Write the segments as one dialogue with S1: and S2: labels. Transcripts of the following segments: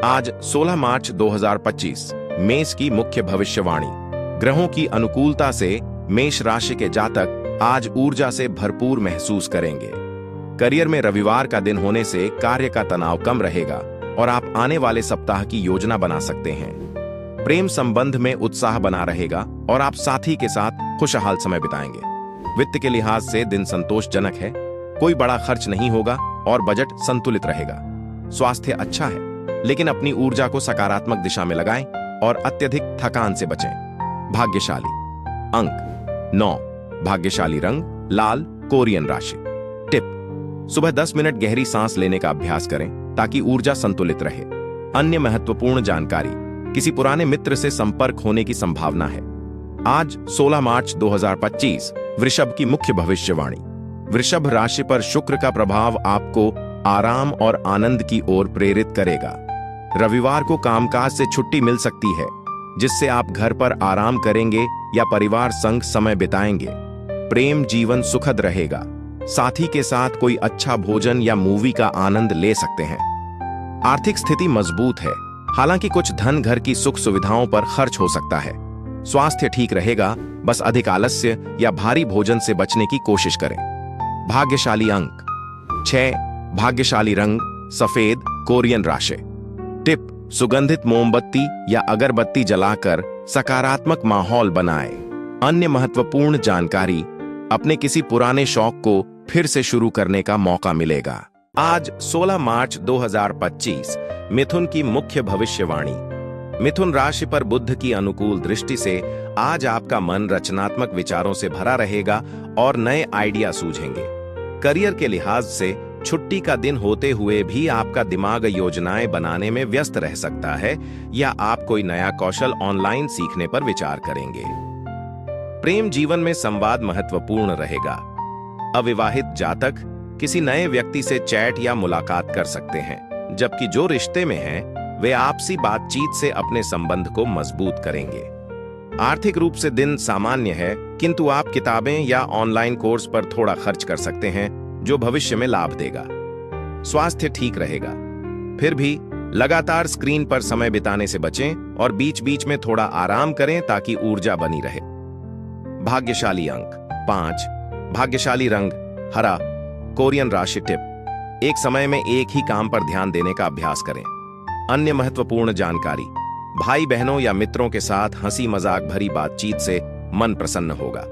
S1: आज 16 मार्च 2025 मेष की मुख्य भविष्यवाणी। ग्रहों की अनुकूलता से मेष राशि के जातक आज ऊर्जा से भरपूर महसूस करेंगे। करियर में रविवार का दिन होने से कार्य का तनाव कम रहेगा और आप आने वाले सप्ताह की योजना बना सकते हैं। प्रेम संबंध में उत्साह बना रहेगा और आप साथी के साथ खुशहाल समय बिताएंगे। वित्त के लिहाज से दिन संतोषजनक है, कोई बड़ा खर्च नहीं होगा और बजट संतुलित रहेगा। स्वास्थ्य अच्छा है, लेकिन अपनी ऊर्जा को सकारात्मक दिशा में लगाएं और अत्यधिक थकान से बचें। भाग्यशाली अंक 9, भाग्यशाली रंग लाल, कोरियन राशि। टिप: सुबह 10 मिनट गहरी सांस लेने का अभ्यास करें ताकि ऊर्जा संतुलित रहे। अन्य महत्वपूर्ण जानकारी: किसी पुराने मित्र से संपर्क होने की संभावना है। आज 16 मार्च 2025 वृषभ की मुख्य भविष्यवाणी। वृषभ राशि पर शुक्र का प्रभाव आपको आराम और आनंद की ओर प्रेरित करेगा। रविवार को कामकाज से छुट्टी मिल सकती है, जिससे आप घर पर आराम करेंगे या परिवार संग समय बिताएंगे। प्रेम जीवन सुखद रहेगा। साथी के साथ कोई अच्छा भोजन या मूवी का आनंद ले सकते हैं। आर्थिक स्थिति मजबूत है, हालांकि कुछ धन घर की सुख सुविधाओं पर खर्च हो सकता है। स्वास्थ्य ठीक रहेगा, बस अधिक आलस्य या भारी भोजन से बचने की कोशिश करें। भाग्यशाली अंक 6, भाग्यशाली रंग सफेद, कोरियन राशि। टिप: सुगंधित मोमबत्ती या अगरबत्ती जलाकर सकारात्मक माहौल बनाएं। अन्य महत्वपूर्ण जानकारी: अपने किसी पुराने शौक को फिर से शुरू करने का मौका मिलेगा। आज 16 मार्च 2025 मिथुन की मुख्य भविष्यवाणी। मिथुन राशि पर बुध की अनुकूल दृष्टि से आज आपका मन रचनात्मक विचारों से भरा रहेगा और नए आइडिया सूझेंगे। करियर के लिहाज से छुट्टी का दिन होते हुए भी आपका दिमाग योजनाएं बनाने में व्यस्त रह सकता है या आप कोई नया कौशल ऑनलाइन सीखने पर विचार करेंगे। प्रेम जीवन में संवाद महत्वपूर्ण रहेगा। अविवाहित जातक किसी नए व्यक्ति से चैट या मुलाकात कर सकते हैं, जबकि जो रिश्ते में हैं, वे आपसी बातचीत से अपने संबंध को मजबूत करेंगे। आर्थिक रूप से दिन सामान्य है, किंतु आप किताबें या ऑनलाइन कोर्स पर थोड़ा खर्च कर सकते हैं, जो भविष्य में लाभ देगा। स्वास्थ्य ठीक रहेगा, फिर भी लगातार स्क्रीन पर समय बिताने से बचें और बीच बीच में थोड़ा आराम करें ताकि ऊर्जा बनी रहे। भाग्यशाली अंक 5, भाग्यशाली रंग हरा, कोरियन राशि। टिप: एक समय में एक ही काम पर ध्यान देने का अभ्यास करें। अन्य महत्वपूर्ण जानकारी: भाई बहनों या मित्रों के साथ हंसी मजाक भरी बातचीत से मन प्रसन्न होगा।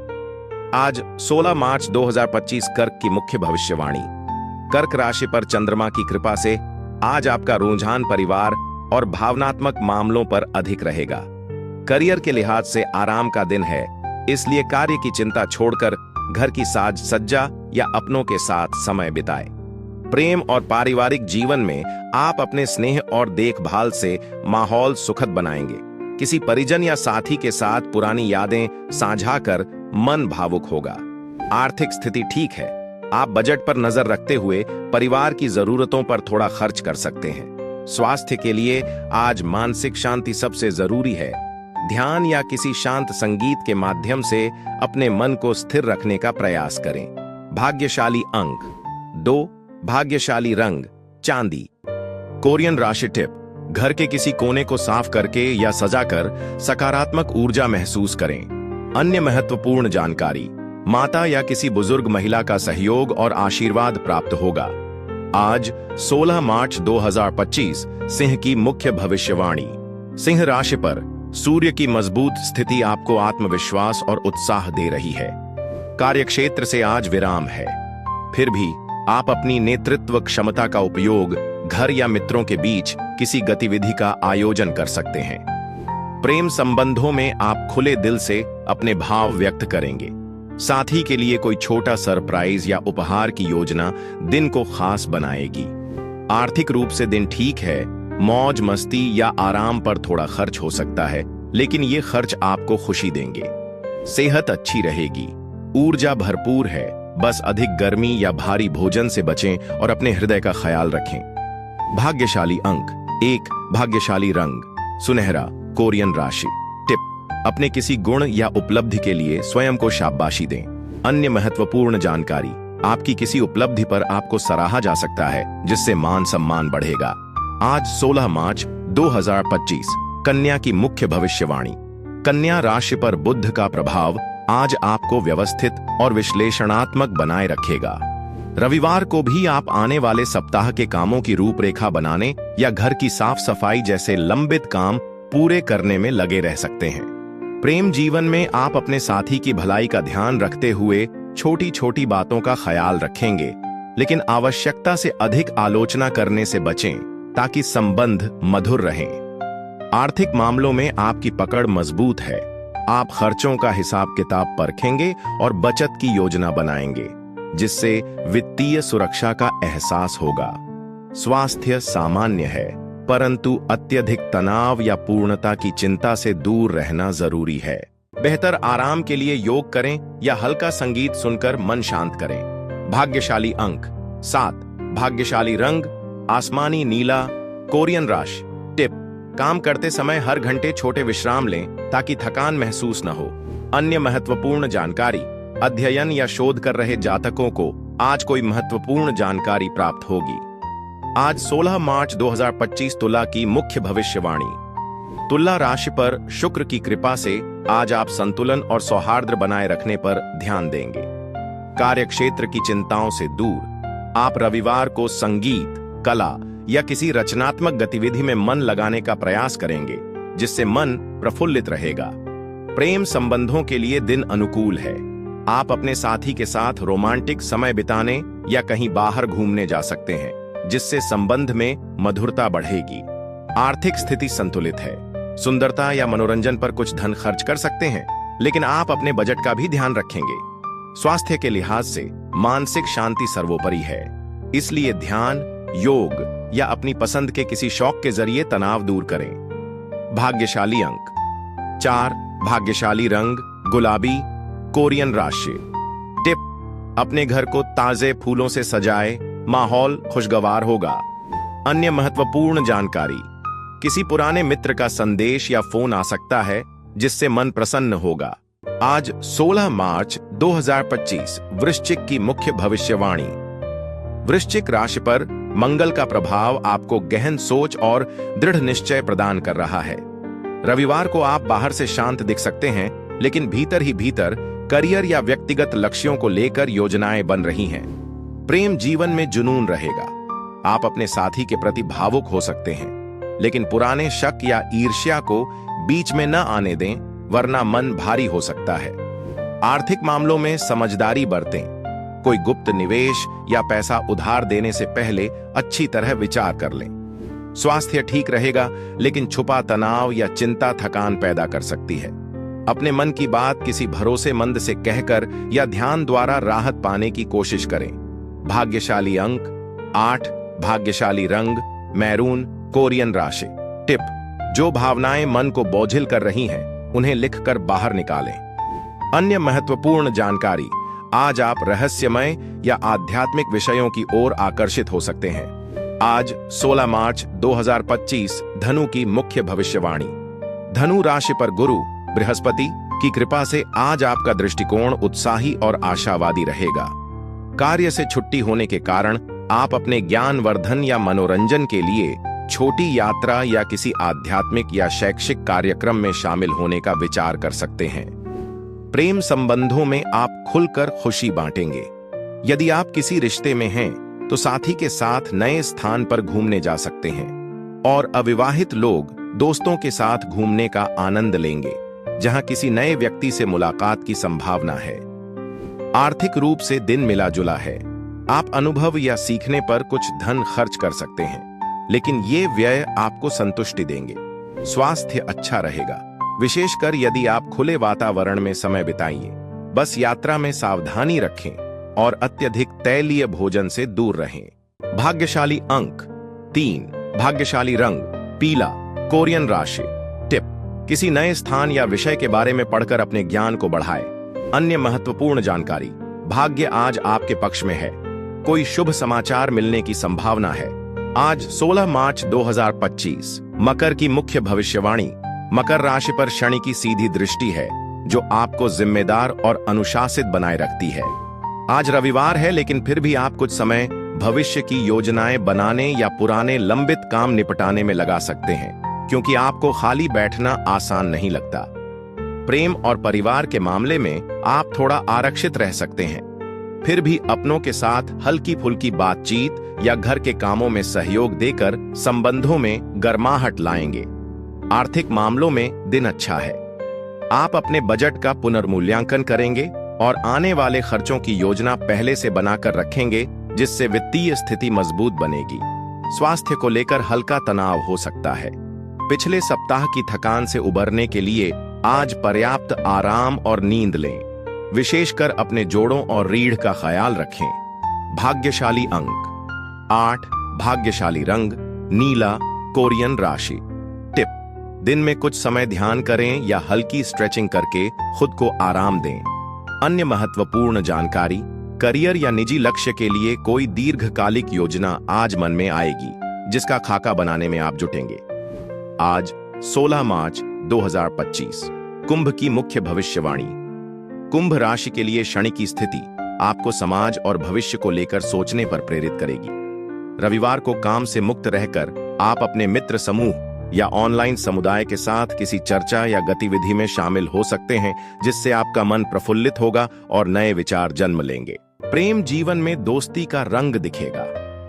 S1: आज 16 मार्च 2025 कर्क की मुख्य भविष्यवाणी। कर्क राशि पर चंद्रमा की कृपा से आज आपका रुझान परिवार और भावनात्मक मामलों पर अधिक रहेगा। करियर के लिहाज से आराम का दिन है, इसलिए कार्य की चिंता छोड़कर घर की साज सज्जा या अपनों के साथ समय बिताएं। प्रेम और पारिवारिक जीवन में आप अपने स्नेह और देखभाल से माहौल सुखद बनाएंगे। किसी परिजन या साथी के साथ पुरानी यादें साझा कर मन भावुक होगा। आर्थिक स्थिति ठीक है, आप बजट पर नजर रखते हुए परिवार की जरूरतों पर थोड़ा खर्च कर सकते हैं। स्वास्थ्य के लिए आज मानसिक शांति सबसे जरूरी है। ध्यान या किसी शांत संगीत के माध्यम से अपने मन को स्थिर रखने का प्रयास करें। भाग्यशाली अंक 2, भाग्यशाली रंग चांदी, कोरियन राशि। टिप: घर के किसी कोने को साफ करके या सजाकर सकारात्मक ऊर्जा महसूस करें। अन्य महत्वपूर्ण जानकारी: माता या किसी बुजुर्ग महिला का सहयोग और आशीर्वाद प्राप्त होगा। आज 16 मार्च 2025 सिंह की मुख्य भविष्यवाणी। सिंह राशि पर सूर्य की मजबूत स्थिति आपको आत्मविश्वास और उत्साह दे रही है। कार्यक्षेत्र से आज विराम है, फिर भी आप अपनी नेतृत्व क्षमता का उपयोग घर या मित्रों के बीच किसी गतिविधि का आयोजन कर सकते हैं। प्रेम संबंधों में आप खुले दिल से अपने भाव व्यक्त करेंगे। साथी के लिए कोई छोटा सरप्राइज या उपहार की योजना दिन को खास बनाएगी। आर्थिक रूप से दिन ठीक है, मौज मस्ती या आराम पर थोड़ा खर्च हो सकता है, लेकिन ये खर्च आपको खुशी देंगे। सेहत अच्छी रहेगी, ऊर्जा भरपूर है, बस अधिक गर्मी या भारी भोजन से बचें और अपने हृदय का ख्याल रखें। भाग्यशाली अंक 1, भाग्यशाली रंग सुनहरा, कोरियन राशि। टिप: अपने किसी गुण या उपलब्धि के लिए स्वयं को शाबाशी दें। अन्य महत्वपूर्ण जानकारी: आपकी किसी उपलब्धि पर आपको सराहा जा सकता है, जिससे मान सम्मान बढ़ेगा। आज 16 मार्च 2025 कन्या की मुख्य भविष्यवाणी। कन्या राशि पर बुध का प्रभाव आज आपको व्यवस्थित और विश्लेषणात्मक बनाए रखेगा। रविवार को भी आप आने वाले सप्ताह के कामों की रूपरेखा बनाने या घर की साफ सफाई जैसे लंबित काम पूरे करने में लगे रह सकते हैं। प्रेम जीवन में आप अपने साथी की भलाई का ध्यान रखते हुए छोटी छोटी बातों का ख्याल रखेंगे, लेकिन आवश्यकता से अधिक आलोचना करने से बचें ताकि संबंध मधुर रहें। आर्थिक मामलों में आपकी पकड़ मजबूत है। आप खर्चों का हिसाब किताब परखेंगे और बचत की योजना बनाएंगे, जिससे वित्तीय सुरक्षा का एहसास होगा। स्वास्थ्य सामान्य है, परंतु अत्यधिक तनाव या पूर्णता की चिंता से दूर रहना जरूरी है। बेहतर आराम के लिए योग करें या हल्का संगीत सुनकर मन शांत करें। भाग्यशाली अंक 7, भाग्यशाली रंग आसमानी नीला, कोरियन राशि। टिप: काम करते समय हर घंटे छोटे विश्राम लें ताकि थकान महसूस न हो। अन्य महत्वपूर्ण जानकारी: अध्ययन या शोध कर रहे जातकों को आज कोई महत्वपूर्ण जानकारी प्राप्त होगी। आज 16 मार्च 2025 तुला की मुख्य भविष्यवाणी। तुला राशि पर शुक्र की कृपा से आज आप संतुलन और सौहार्द बनाए रखने पर ध्यान देंगे। कार्यक्षेत्र की चिंताओं से दूर आप रविवार को संगीत, कला या किसी रचनात्मक गतिविधि में मन लगाने का प्रयास करेंगे, जिससे मन प्रफुल्लित रहेगा। प्रेम संबंधों के लिए दिन अनुकूल है। आप अपने साथी के साथ रोमांटिक समय बिताने या कहीं बाहर घूमने जा सकते हैं, जिससे संबंध में मधुरता बढ़ेगी। आर्थिक स्थिति संतुलित है। सुंदरता या मनोरंजन पर कुछ धन खर्च कर सकते हैं, लेकिन आप अपने बजट का भी ध्यान रखेंगे। स्वास्थ्य के लिहाज से मानसिक शांति सर्वोपरि है, इसलिए ध्यान, योग या अपनी पसंद के किसी शौक के जरिए तनाव दूर करें। भाग्यशाली अंक 4, भाग्यशाली रंग गुलाबी, कोरियन राशि। टिप: अपने घर को ताजे फूलों से सजाए, माहौल खुशगवार होगा। अन्य महत्वपूर्ण जानकारी: किसी पुराने मित्र का संदेश या फोन आ सकता है, जिससे मन प्रसन्न होगा। आज 16 मार्च 2025 वृश्चिक की मुख्य भविष्यवाणी। वृश्चिक राशि पर मंगल का प्रभाव आपको गहन सोच और दृढ़ निश्चय प्रदान कर रहा है। रविवार को आप बाहर से शांत दिख सकते हैं, लेकिन भीतर ही भीतर करियर या व्यक्तिगत लक्ष्यों को लेकर योजनाएं बन रही हैं। प्रेम जीवन में जुनून रहेगा। आप अपने साथी के प्रति भावुक हो सकते हैं, लेकिन पुराने शक या ईर्ष्या को बीच में न आने दें, वरना मन भारी हो सकता है। आर्थिक मामलों में समझदारी बरतें। कोई गुप्त निवेश या पैसा उधार देने से पहले अच्छी तरह विचार कर लें। स्वास्थ्य ठीक रहेगा, लेकिन छुपा तनाव या चिंता थकान पैदा कर सकती है। अपने मन की बात किसी भरोसेमंद से कहकर या ध्यान द्वारा राहत पाने की कोशिश करें। भाग्यशाली अंक 8, भाग्यशाली रंग मैरून, कोरियन राशि। टिप: जो भावनाएं मन को बोझिल कर रही हैं, उन्हें लिखकर बाहर निकालें। अन्य महत्वपूर्ण जानकारी: आज आप रहस्यमय या आध्यात्मिक विषयों की ओर आकर्षित हो सकते हैं। आज 16 मार्च 2025 धनु की मुख्य भविष्यवाणी। धनु राशि पर गुरु बृहस्पति की कृपा से आज आपका दृष्टिकोण उत्साही और आशावादी रहेगा। कार्य से छुट्टी होने के कारण आप अपने ज्ञानवर्धन या मनोरंजन के लिए छोटी यात्रा या किसी आध्यात्मिक या शैक्षिक कार्यक्रम में शामिल होने का विचार कर सकते हैं। प्रेम संबंधों में आप खुलकर खुशी बांटेंगे। यदि आप किसी रिश्ते में हैं, तो साथी के साथ नए स्थान पर घूमने जा सकते हैं, और अविवाहित लोग दोस्तों के साथ घूमने का आनंद लेंगे, जहां किसी नए व्यक्ति से मुलाकात की संभावना है। आर्थिक रूप से दिन मिला जुला है। आप अनुभव या सीखने पर कुछ धन खर्च कर सकते हैं, लेकिन ये व्यय आपको संतुष्टि देंगे। स्वास्थ्य अच्छा रहेगा, विशेषकर यदि आप खुले वातावरण में समय बिताइए। बस यात्रा में सावधानी रखें और अत्यधिक तैलीय भोजन से दूर रहें। भाग्यशाली अंक 3, भाग्यशाली रंग पीला, कोरियन राशि। टिप: किसी नए स्थान या विषय के बारे में पढ़कर अपने ज्ञान को बढ़ाएं। अन्य महत्वपूर्ण जानकारी: भाग्य आज आपके पक्ष में है। कोई शुभ समाचार मिलने की संभावना है। आज 16 मार्च 2025 मकर की मुख्य भविष्यवाणी। मकर राशि पर शनि की सीधी दृष्टि है, जो आपको जिम्मेदार और अनुशासित बनाए रखती है। आज रविवार है, लेकिन फिर भी आप कुछ समय भविष्य की योजनाएं बनाने या पुराने लंबित काम निपटाने में लगा सकते हैं, क्योंकि आपको खाली बैठना आसान नहीं लगता। प्रेम और परिवार के मामले में आप थोड़ा आरक्षित रह सकते हैं, फिर भी अपनों के साथ हल्की फुल्की बातचीत या घर के कामों में सहयोग देकर संबंधों में गर्माहट लाएंगे। आर्थिक मामलों में दिन अच्छा है। आप अपने बजट का पुनर्मूल्यांकन करेंगे और आने वाले खर्चों की योजना पहले से बनाकर रखेंगे, जिससे वित्तीय स्थिति मजबूत बनेगी। स्वास्थ्य को लेकर हल्का तनाव हो सकता है। पिछले सप्ताह की थकान से उबरने के लिए आज पर्याप्त आराम और नींद लें। विशेषकर अपने जोड़ों और रीढ़ का ख्याल रखें। भाग्यशाली अंक 8, भाग्यशाली रंग नीला, कोरियन राशि। टिप: दिन में कुछ समय ध्यान करें या हल्की स्ट्रेचिंग करके खुद को आराम दें। अन्य महत्वपूर्ण जानकारी: करियर या निजी लक्ष्य के लिए कोई दीर्घकालिक योजना आज मन में आएगी, जिसका खाका बनाने में आप जुटेंगे। आज 16 मार्च 2025। कुंभ की मुख्य भविष्यवाणी। कुंभ राशि के लिए शनि की स्थिति आपको समाज और भविष्य को लेकर सोचने पर प्रेरित करेगी। रविवार को काम से मुक्त रहकर आप अपने मित्र समूह या ऑनलाइन समुदाय के साथ किसी चर्चा या गतिविधि में शामिल हो सकते हैं, जिससे आपका मन प्रफुल्लित होगा और नए विचार जन्म लेंगे। प्रेम जीवन में दोस्ती का रंग दिखेगा।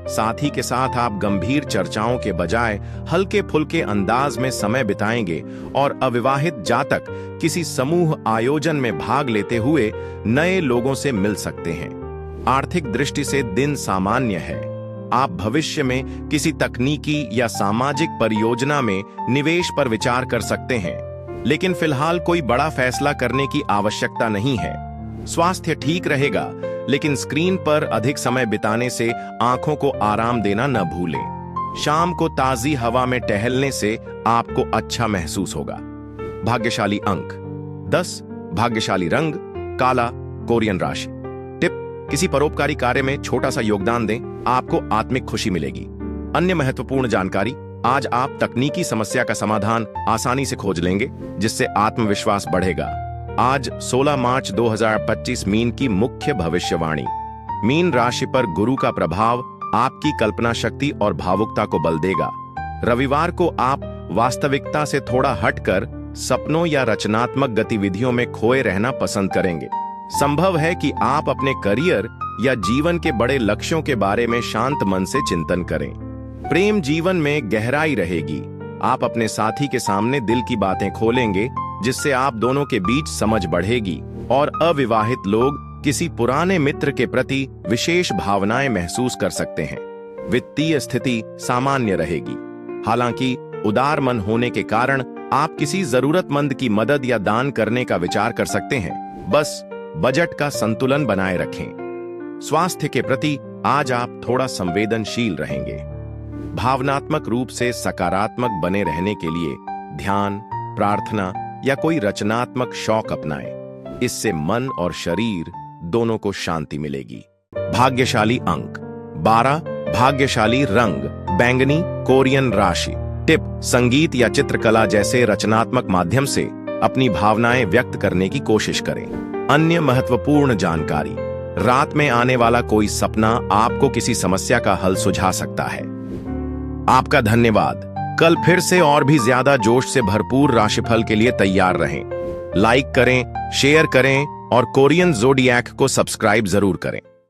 S1: साथी के साथ आप गंभीर चर्चाओं के बजाय हल्के फुल्के अंदाज में समय बिताएंगे और अविवाहित जातक किसी समूह आयोजन में भाग लेते हुए नए लोगों से मिल सकते हैं। आर्थिक दृष्टि से दिन सामान्य है। आप भविष्य में किसी तकनीकी या सामाजिक परियोजना में निवेश पर विचार कर सकते हैं, लेकिन फिलहाल कोई बड़ा फैसला करने की आवश्यकता नहीं है। स्वास्थ्य ठीक रहेगा, लेकिन स्क्रीन पर अधिक समय बिताने से आंखों को आराम देना न भूलें। शाम को ताजी हवा में टहलने से आपको अच्छा महसूस होगा। भाग्यशाली अंक 10, भाग्यशाली रंग काला, कोरियन राशि। टिप: किसी परोपकारी कार्य में छोटा सा योगदान दें, आपको आत्मिक खुशी मिलेगी। अन्य महत्वपूर्ण जानकारी: आज आप तकनीकी समस्या का समाधान आसानी से खोज लेंगे, जिससे आत्मविश्वास बढ़ेगा। आज 16 मार्च 2025। मीन की मुख्य भविष्यवाणी। मीन राशि पर गुरु का प्रभाव आपकी कल्पना शक्ति और भावुकता को बल देगा। रविवार को आप वास्तविकता से थोड़ा हटकर सपनों या रचनात्मक गतिविधियों में खोए रहना पसंद करेंगे। संभव है कि आप अपने करियर या जीवन के बड़े लक्ष्यों के बारे में शांत मन से चिंतन करें। प्रेम जीवन में गहराई रहेगी। आप अपने साथी के सामने दिल की बातें खोलेंगे, जिससे आप दोनों के बीच समझ बढ़ेगी और अविवाहित लोग किसी पुराने मित्र के प्रति विशेष भावनाएं महसूस कर सकते हैं। वित्तीय स्थिति सामान्य रहेगी। हालांकि उदार मन होने के कारण आप किसी जरूरतमंद की मदद या दान करने का विचार कर सकते हैं। बस बजट का संतुलन बनाए रखें। स्वास्थ्य के प्रति आज आप थोड़ा संवेदनशील रहेंगे। भावनात्मक रूप से सकारात्मक बने रहने के लिए ध्यान, प्रार्थना या कोई रचनात्मक शौक अपनाएं। इससे मन और शरीर दोनों को शांति मिलेगी। भाग्यशाली अंक 12, भाग्यशाली रंग बैंगनी, कोरियन राशि। टिप: संगीत या चित्रकला जैसे रचनात्मक माध्यम से अपनी भावनाएं व्यक्त करने की कोशिश करें। अन्य महत्वपूर्ण जानकारी: रात में आने वाला कोई सपना आपको किसी समस्या का हल सुझा सकता है। आपका धन्यवाद। कल फिर से और भी ज्यादा जोश से भरपूर राशिफल के लिए तैयार रहें। लाइक करें, शेयर करें और कोरियन ज़ोडिएक को सब्सक्राइब जरूर करें।